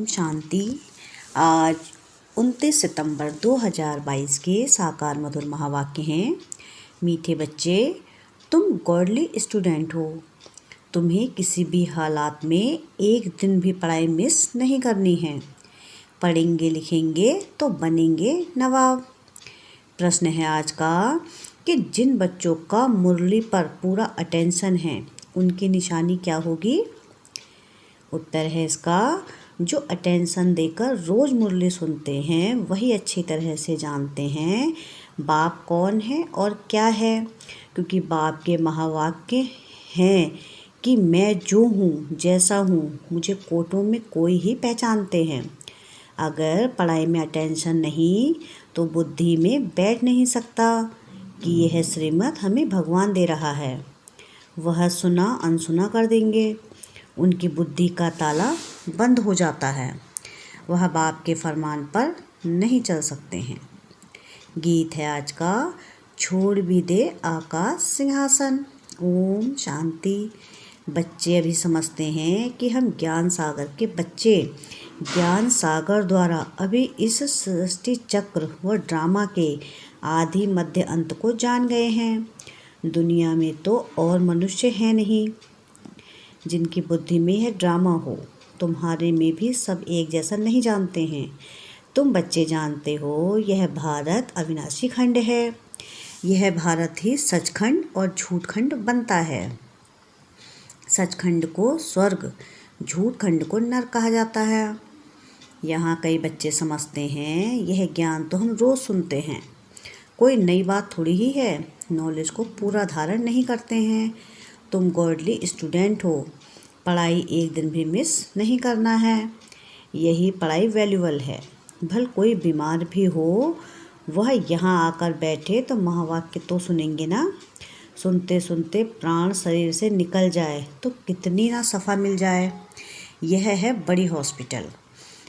शांति। आज 29 सितंबर 2022 के साकार मधुर महावाक्य हैं। मीठे बच्चे, तुम गॉडली स्टूडेंट हो। तुम्हें किसी भी हालात में एक दिन भी पढ़ाई मिस नहीं करनी है। पढ़ेंगे लिखेंगे तो बनेंगे नवाब। प्रश्न है आज का कि जिन बच्चों का मुरली पर पूरा अटेंशन है उनकी निशानी क्या होगी। उत्तर है इसका, जो अटेंशन देकर रोज़ मुरली सुनते हैं वही अच्छी तरह से जानते हैं बाप कौन है और क्या है, क्योंकि बाप के महावाक्य हैं कि मैं जो हूँ जैसा हूँ मुझे कोटों में कोई ही पहचानते हैं। अगर पढ़ाई में अटेंशन नहीं तो बुद्धि में बैठ नहीं सकता कि यह श्रीमत हमें भगवान दे रहा है। वह सुना अनसुना कर देंगे, उनकी बुद्धि का ताला बंद हो जाता है, वह बाप के फरमान पर नहीं चल सकते हैं। गीत है आज का, छोड़ भी दे आकाश सिंहासन। ओम शांति। बच्चे अभी समझते हैं कि हम ज्ञान सागर के बच्चे ज्ञान सागर द्वारा अभी इस सृष्टि चक्र व ड्रामा के आदि मध्य अंत को जान गए हैं। दुनिया में तो और मनुष्य हैं नहीं जिनकी बुद्धि में यह ड्रामा हो। तुम्हारे में भी सब एक जैसा नहीं जानते हैं। तुम बच्चे जानते हो यह भारत अविनाशी खंड है। यह भारत ही सचखंड और झूठखंड बनता है। सचखंड को स्वर्ग, झूठखंड को नरक कहा जाता है। यहाँ कई बच्चे समझते हैं यह ज्ञान तो हम रोज़ सुनते हैं, कोई नई बात थोड़ी ही है। नॉलेज को पूरा धारण नहीं करते हैं। तुम गॉडली स्टूडेंट हो, पढ़ाई एक दिन भी मिस नहीं करना है। यही पढ़ाई वैल्यूबल है। भल कोई बीमार भी हो वह यहाँ आकर बैठे तो महावाक्य तो सुनेंगे ना। सुनते सुनते प्राण शरीर से निकल जाए तो कितनी ना सफ़ा मिल जाए। यह है बड़ी हॉस्पिटल।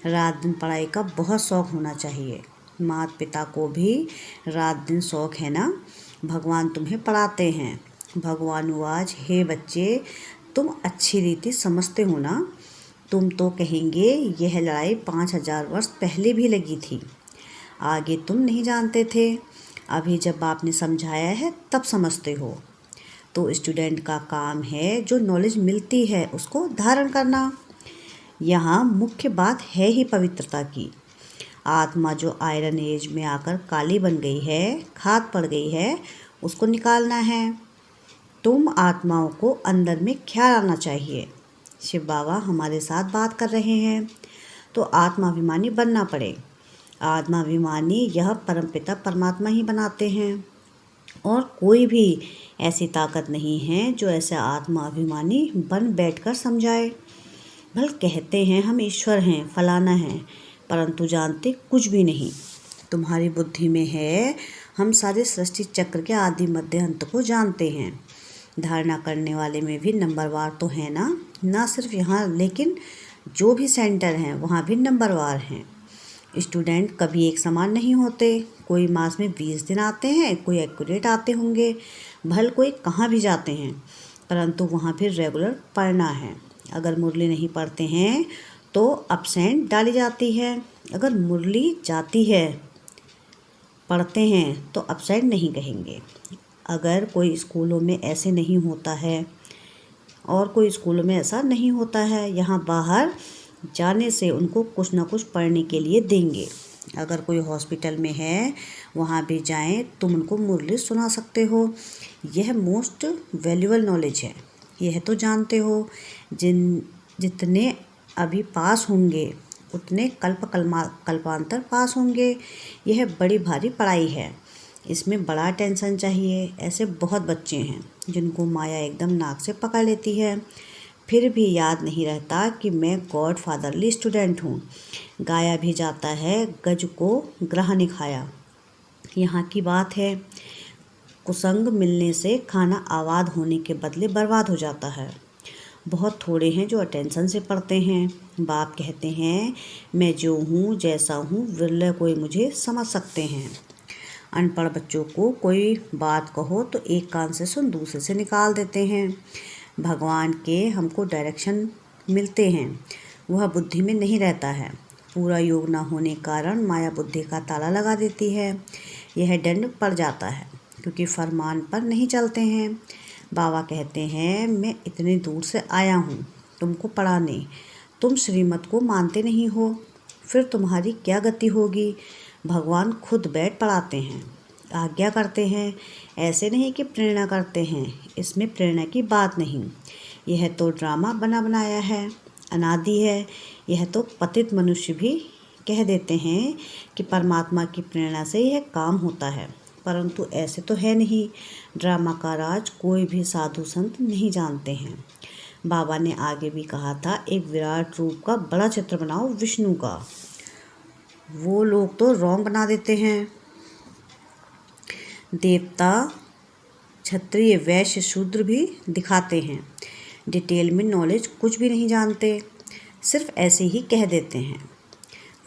रात दिन पढ़ाई का बहुत शौक़ होना चाहिए। माता पिता को भी रात दिन शौक़ है ना। भगवान तुम्हें पढ़ाते हैं। भगवान आज, हे बच्चे, तुम अच्छी रीति समझते हो ना। तुम तो कहेंगे यह लड़ाई 5000 वर्ष पहले भी लगी थी, आगे तुम नहीं जानते थे। अभी जब आपने समझाया है तब समझते हो। तो स्टूडेंट का काम है जो नॉलेज मिलती है उसको धारण करना। यहाँ मुख्य बात है ही पवित्रता की। आत्मा जो आयरन एज में आकर काली बन गई है, खाद पड़ गई है, उसको निकालना है। तुम आत्माओं को अंदर में ख्याल आना चाहिए शिव बाबा हमारे साथ बात कर रहे हैं, तो आत्माभिमानी बनना पड़े। आत्माभिमानी यह परमपिता परमात्मा ही बनाते हैं और कोई भी ऐसी ताकत नहीं है जो ऐसे आत्माभिमानी बन बैठकर समझाए। भल कहते हैं हम ईश्वर हैं, फलाना है, परंतु जानते कुछ भी नहीं। तुम्हारी बुद्धि में है हम सारे सृष्टि चक्र के आदि मध्य अंत को जानते हैं। धारणा करने वाले में भी नंबरवार तो है ना सिर्फ यहाँ, लेकिन जो भी सेंटर हैं वहाँ भी नंबरवार हैं। स्टूडेंट कभी एक समान नहीं होते। कोई मास में 20 दिन आते हैं, कोई एक्यूरेट आते होंगे, भल कोई कहाँ भी जाते हैं, परंतु वहाँ भी रेगुलर पढ़ना है। अगर मुरली नहीं पढ़ते हैं तो अब्सेंट डाली जाती है। अगर मुरली जाती है पढ़ते हैं तो अब्सेंट नहीं कहेंगे। अगर कोई स्कूलों में ऐसे नहीं होता है और कोई स्कूलों में ऐसा नहीं होता है, यहाँ बाहर जाने से उनको कुछ ना कुछ पढ़ने के लिए देंगे। अगर कोई हॉस्पिटल में है वहाँ भी जाएं तुम उनको मुरली सुना सकते हो। यह मोस्ट वैल्यूबल नॉलेज है। यह तो जानते हो जितने अभी पास होंगे उतने कल्पांतर पास होंगे। यह बड़ी भारी पढ़ाई है, इसमें बड़ा टेंशन चाहिए। ऐसे बहुत बच्चे हैं जिनको माया एकदम नाक से पकड़ लेती है, फिर भी याद नहीं रहता कि मैं गॉड फादरली स्टूडेंट हूँ। गाया भी जाता है, गज को ग्रह ने खाया। यहाँ की बात है, कुसंग मिलने से खाना आबाद होने के बदले बर्बाद हो जाता है। बहुत थोड़े हैं जो अटेंशन से पढ़ते हैं। बाप कहते हैं मैं जो हूँ जैसा हूँ, विरले कोई मुझे समझ सकते हैं। अनपढ़ बच्चों को कोई बात कहो तो एक कान से सुन दूसरे से निकाल देते हैं। भगवान के हमको डायरेक्शन मिलते हैं, वह बुद्धि में नहीं रहता है। पूरा योग न होने के कारण माया बुद्धि का ताला लगा देती है। यह दंड पड़ जाता है क्योंकि फरमान पर नहीं चलते हैं। बाबा कहते हैं, मैं इतनी दूर से आया हूँ तुमको पढ़ाने, तुम श्रीमत को मानते नहीं हो, फिर तुम्हारी क्या गति होगी। भगवान खुद बैठ पढ़ाते हैं, आज्ञा करते हैं, ऐसे नहीं कि प्रेरणा करते हैं। इसमें प्रेरणा की बात नहीं, यह तो ड्रामा बना बनाया है, अनादि है। यह तो पतित मनुष्य भी कह देते हैं कि परमात्मा की प्रेरणा से यह काम होता है, परंतु ऐसे तो है नहीं। ड्रामा का राज कोई भी साधु संत नहीं जानते हैं। बाबा ने आगे भी कहा था, एक विराट रूप का बड़ा चित्र बनाओ विष्णु का। वो लोग तो रॉन्ग बना देते हैं। देवता, क्षत्रिय, वैश्य, शूद्र भी दिखाते हैं। डिटेल में नॉलेज कुछ भी नहीं जानते, सिर्फ ऐसे ही कह देते हैं,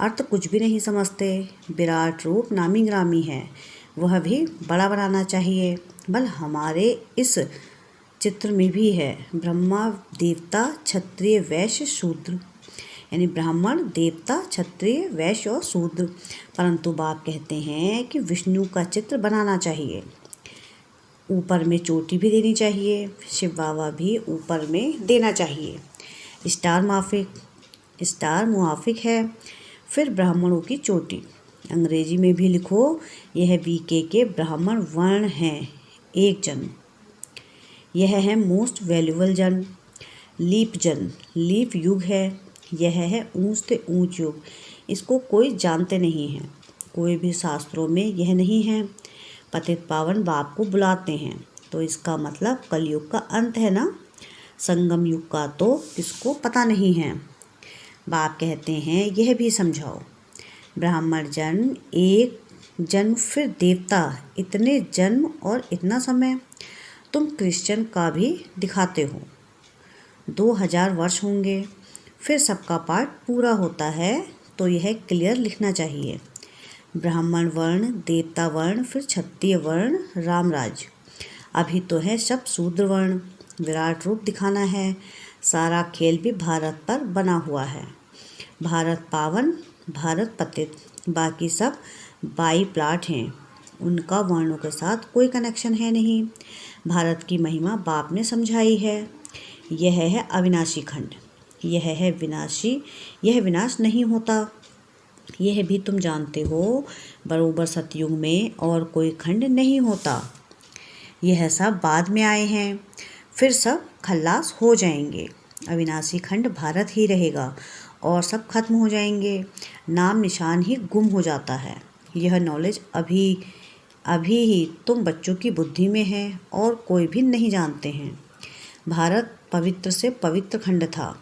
अर्थ कुछ भी नहीं समझते। विराट रूप नामी ग्रामी है, वह भी बड़ा बनाना चाहिए। बल हमारे इस चित्र में भी है, ब्रह्मा, देवता, क्षत्रिय, वैश्य, शूद्र, यानी ब्राह्मण, देवता, क्षत्रिय, वैश्य और शूद्र। परंतु बाप कहते हैं कि विष्णु का चित्र बनाना चाहिए, ऊपर में चोटी भी देनी चाहिए, शिव बाबा भी ऊपर में देना चाहिए। स्टार मुआफिक है, फिर ब्राह्मणों की चोटी। अंग्रेजी में भी लिखो, यह वीके के ब्राह्मण वर्ण हैं, एक जन। यह है मोस्ट वैल्यूबल जन, लीप जन, लीप युग है। यह है ऊंच से ऊंच युग, इसको कोई जानते नहीं है, कोई भी शास्त्रों में यह नहीं है। पतित पावन बाप को बुलाते हैं, तो इसका मतलब कलयुग का अंत है ना। संगम युग का तो किसको पता नहीं है। बाप कहते हैं, यह भी समझाओ, ब्राह्मण जन्म, एक जन्म, फिर देवता, इतने जन्म और इतना समय। तुम क्रिश्चियन का भी दिखाते हो, 2000 वर्ष होंगे, फिर सबका पाठ पूरा होता है, तो यह क्लियर लिखना चाहिए। ब्राह्मण वर्ण, देवता वर्ण, फिर क्षत्रिय वर्ण, रामराज। अभी तो है सब शूद्र वर्ण। विराट रूप दिखाना है। सारा खेल भी भारत पर बना हुआ है। भारत पावन, भारत पतित, बाकी सब बाई प्लाट हैं, उनका वर्णों के साथ कोई कनेक्शन है नहीं। भारत की महिमा बाप ने समझाई है। यह है अविनाशी खंड, यह है विनाशी, यह विनाश नहीं होता। यह भी तुम जानते हो, बरोबर सतयुग में और कोई खंड नहीं होता। यह सब बाद में आए हैं, फिर सब खल्लास हो जाएंगे। अविनाशी खंड भारत ही रहेगा और सब खत्म हो जाएंगे, नाम निशान ही गुम हो जाता है। यह नॉलेज अभी ही तुम बच्चों की बुद्धि में है और कोई भी नहीं जानते हैं। भारत पवित्र से पवित्र खंड था।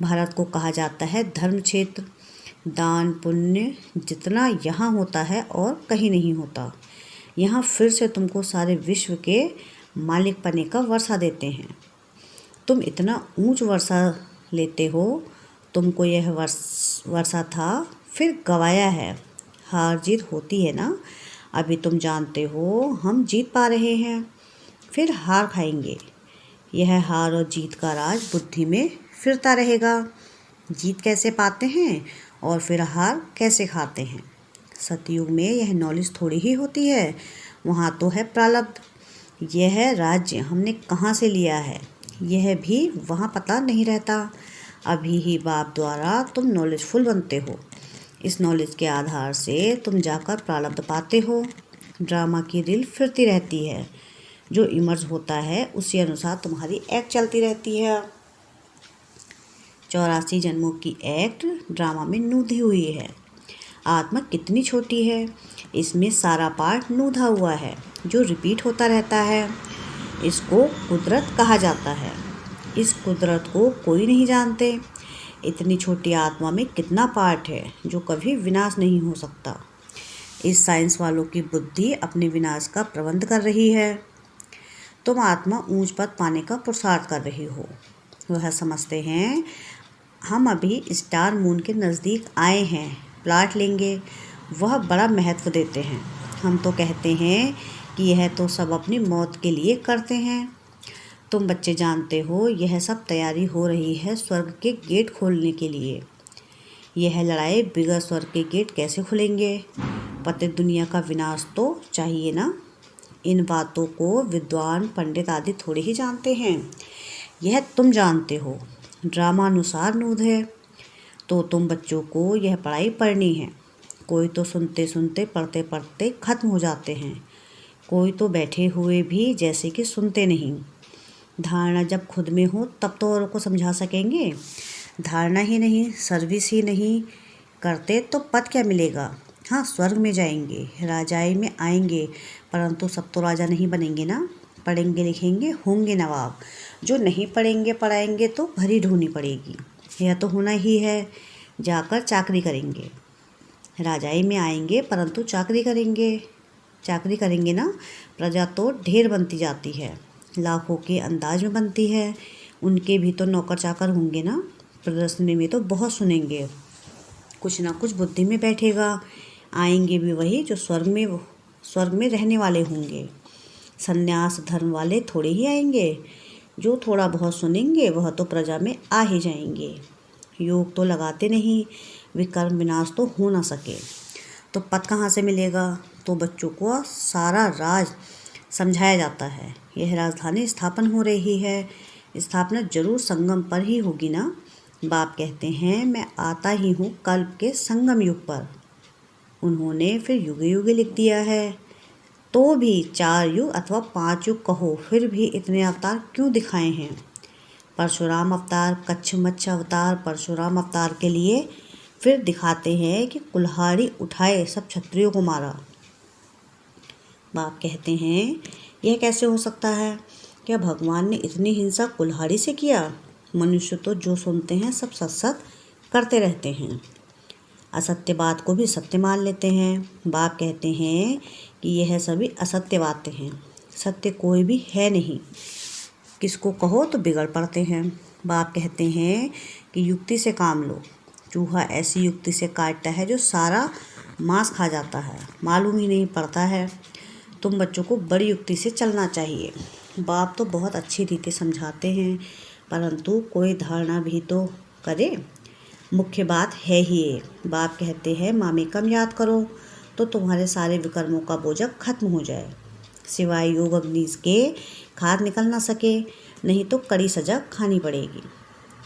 भारत को कहा जाता है धर्म क्षेत्र। दान पुण्य जितना यहाँ होता है और कहीं नहीं होता। यहाँ फिर से तुमको सारे विश्व के मालिक पने का वर्षा देते हैं। तुम इतना ऊंच वर्षा लेते हो, तुमको यह वर्षा था, फिर गवाया है। हार जीत होती है ना। अभी तुम जानते हो हम जीत पा रहे हैं, फिर हार खाएंगे। यह हार और जीत का राज बुद्धि में फिरता रहेगा। जीत कैसे पाते हैं और फिर हार कैसे खाते हैं। सतयुग में यह नॉलेज थोड़ी ही होती है, वहाँ तो है प्रारब्ध। यह राज्य हमने कहाँ से लिया है, यह भी वहाँ पता नहीं रहता। अभी ही बाप द्वारा तुम नॉलेजफुल बनते हो। इस नॉलेज के आधार से तुम जाकर प्रारब्ध पाते हो। ड्रामा की रील फिरती रहती है, जो इमर्ज होता है उसी अनुसार तुम्हारी एक्ट चलती रहती है। 84 जन्मों की एक्ट ड्रामा में नूधी हुई है। आत्मा कितनी छोटी है, इसमें सारा पार्ट नूधा हुआ है जो रिपीट होता रहता है। इसको कुदरत कहा जाता है। इस कुदरत को कोई नहीं जानते। इतनी छोटी आत्मा में कितना पार्ट है जो कभी विनाश नहीं हो सकता। इस साइंस वालों की बुद्धि अपने विनाश का प्रबंध कर रही है। तुम आत्मा ऊंच पद पाने का पुरुषार्थ कर रही हो। वह समझते हैं हम अभी स्टार मून के नज़दीक आए हैं, प्लाट लेंगे, वह बड़ा महत्व देते हैं। हम तो कहते हैं कि यह तो सब अपनी मौत के लिए करते हैं। तुम बच्चे जानते हो यह सब तैयारी हो रही है स्वर्ग के गेट खोलने के लिए। यह लड़ाई बिगड़ स्वर्ग के गेट कैसे खुलेंगे? पतित दुनिया का विनाश तो चाहिए ना। इन बातों को विद्वान पंडित आदि थोड़े ही जानते हैं। यह तुम जानते हो, ड्रामानुसार नूद है। तो तुम बच्चों को यह पढ़ाई पढ़नी है। कोई तो सुनते सुनते पढ़ते पढ़ते खत्म हो जाते हैं, कोई तो बैठे हुए भी जैसे कि सुनते नहीं। धारणा जब खुद में हो तब तो औरों को समझा सकेंगे। धारणा ही नहीं, सर्विस ही नहीं करते तो पद क्या मिलेगा? हाँ, स्वर्ग में जाएंगे, राजाई में आएंगे, परंतु सब तो राजा नहीं बनेंगे ना। पढ़ेंगे लिखेंगे होंगे नवाब। जो नहीं पढ़ेंगे पढ़ाएंगे तो भरी ढूंढनी पड़ेगी। यह तो होना ही है, जाकर चाकरी करेंगे। राजाई में आएंगे परंतु चाकरी करेंगे ना। प्रजा तो ढेर बनती जाती है, लाखों के अंदाज में बनती है। उनके भी तो नौकर चाकर होंगे ना। प्रदर्शनी में तो बहुत सुनेंगे, कुछ ना कुछ बुद्धि में बैठेगा। आएंगे भी वही जो स्वर्ग में रहने वाले होंगे। संन्यास धर्म वाले थोड़े ही आएंगे। जो थोड़ा बहुत सुनेंगे वह तो प्रजा में आ ही जाएंगे। योग तो लगाते नहीं, विकर्म विनाश तो हो ना सके तो पद कहाँ से मिलेगा? तो बच्चों को सारा राज समझाया जाता है। यह राजधानी स्थापन हो रही है, स्थापना जरूर संगम पर ही होगी ना। बाप कहते हैं मैं आता ही हूँ कल्प के संगम युग पर। उन्होंने फिर युगे युगे लिख दिया है। तो भी 4 युग अथवा 5 युग कहो, फिर भी इतने अवतार क्यों दिखाए हैं? परशुराम अवतार, कच्छ मच्छ अवतार परशुराम अवतार के लिए, फिर दिखाते हैं कि कुल्हाड़ी उठाए सब क्षत्रियों को मारा। बाप कहते हैं यह कैसे हो सकता है? क्या भगवान ने इतनी हिंसा कुल्हाड़ी से किया? मनुष्य तो जो सुनते हैं सब सत सत करते रहते हैं, असत्य बात को भी सत्य मान लेते हैं। बाप कहते हैं कि यह सभी असत्य बातें हैं, सत्य कोई भी है नहीं। किसको कहो तो बिगड़ पड़ते हैं। बाप कहते हैं कि युक्ति से काम लो। चूहा ऐसी युक्ति से काटता है जो सारा मांस खा जाता है, मालूम ही नहीं पड़ता है। तुम बच्चों को बड़ी युक्ति से चलना चाहिए। बाप तो बहुत अच्छी रीति समझाते हैं, परंतु कोई धारणा भी तो करे। मुख्य बात है ही ये। बाप कहते हैं मामी कम याद करो तो तुम्हारे सारे विकर्मों का बोझ खत्म हो जाए, सिवाय योग अग्नि के खाद निकल ना सके, नहीं तो कड़ी सजा खानी पड़ेगी।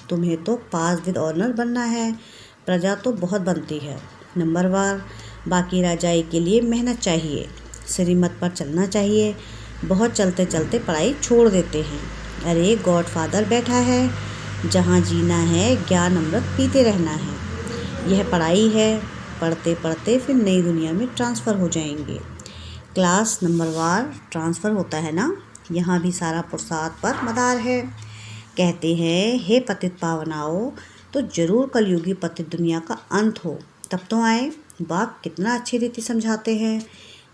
तुम्हें तो पास विद ऑनर बनना है। प्रजा तो बहुत बनती है नंबरवार। बाकी राजाई के लिए मेहनत चाहिए, श्रीमत पर चलना चाहिए। बहुत चलते चलते पढ़ाई छोड़ देते हैं। अरे गॉडफादर बैठा है, जहाँ जीना है ज्ञान अमृत पीते रहना है। यह पढ़ाई है, पढ़ते पढ़ते फिर नई दुनिया में ट्रांसफ़र हो जाएंगे। क्लास नंबरवार ट्रांसफ़र होता है ना। यहाँ भी सारा पुरुषार्थ पर मदार है। कहते हैं हे पतित पावनाओ, तो जरूर कलयुगी पतित दुनिया का अंत हो तब तो आए। बाप कितना अच्छी रीति समझाते हैं।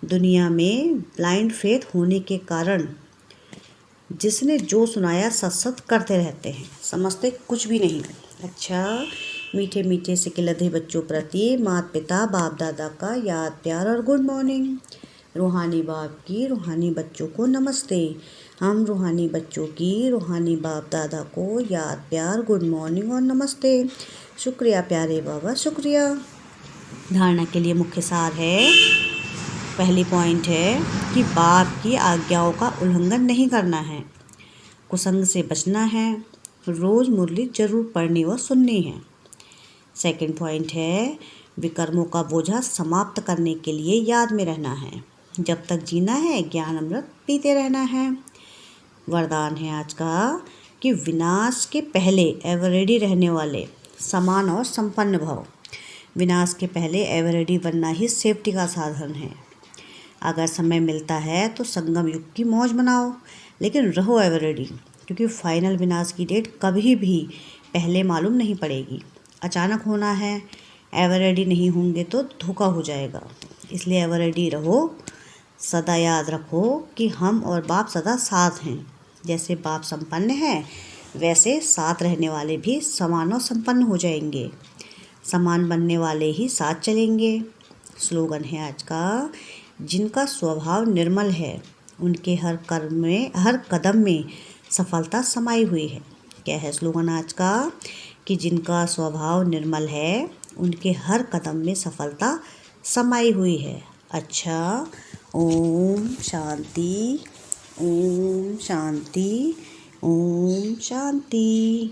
दुनिया में ब्लाइंड फेथ होने के कारण जिसने जो सुनाया सत सत करते रहते हैं, समझते कुछ भी नहीं। अच्छा, मीठे मीठे से लधे बच्चों प्रति माता पिता बाप दादा का याद प्यार और गुड मॉर्निंग। रूहानी बाप की रूहानी बच्चों को नमस्ते। हम रूहानी बच्चों की रूहानी बाप दादा को याद प्यार गुड मॉर्निंग और नमस्ते। शुक्रिया प्यारे बाबा, शुक्रिया। धारणा के लिए मुख्य सार है, पहली पॉइंट है कि बाप की आज्ञाओं का उल्लंघन नहीं करना है, कुसंग से बचना है, रोज़ मुरली जरूर पढ़नी व सुननी है। सेकंड पॉइंट है विकर्मों का बोझा समाप्त करने के लिए याद में रहना है। जब तक जीना है ज्ञान अमृत पीते रहना है। वरदान है आज का कि विनाश के पहले एवर रेडी रहने वाले समान और संपन्न भव। विनाश के एवर रेडी बनना ही सेफ्टी का साधन है। अगर समय मिलता है तो संगम युग की मौज मनाओ, लेकिन रहो एवर रेडी, क्योंकि फाइनल विनाश की डेट कभी भी पहले मालूम नहीं पड़ेगी, अचानक होना है। एवर रेडी नहीं होंगे तो धोखा हो जाएगा, इसलिए एवर रेडी रहो। सदा याद रखो कि हम और बाप सदा साथ हैं। जैसे बाप संपन्न है वैसे साथ रहने वाले भी समान और संपन्न हो जाएंगे। समान बनने वाले ही साथ चलेंगे। स्लोगन है आज का, जिनका स्वभाव निर्मल है उनके हर कदम में सफलता समाई हुई है। क्या है स्लोगन आज का? कि जिनका स्वभाव निर्मल है उनके हर कदम में सफलता समाई हुई है। अच्छा, ओम शांति, ओम शांति, ओम शांति।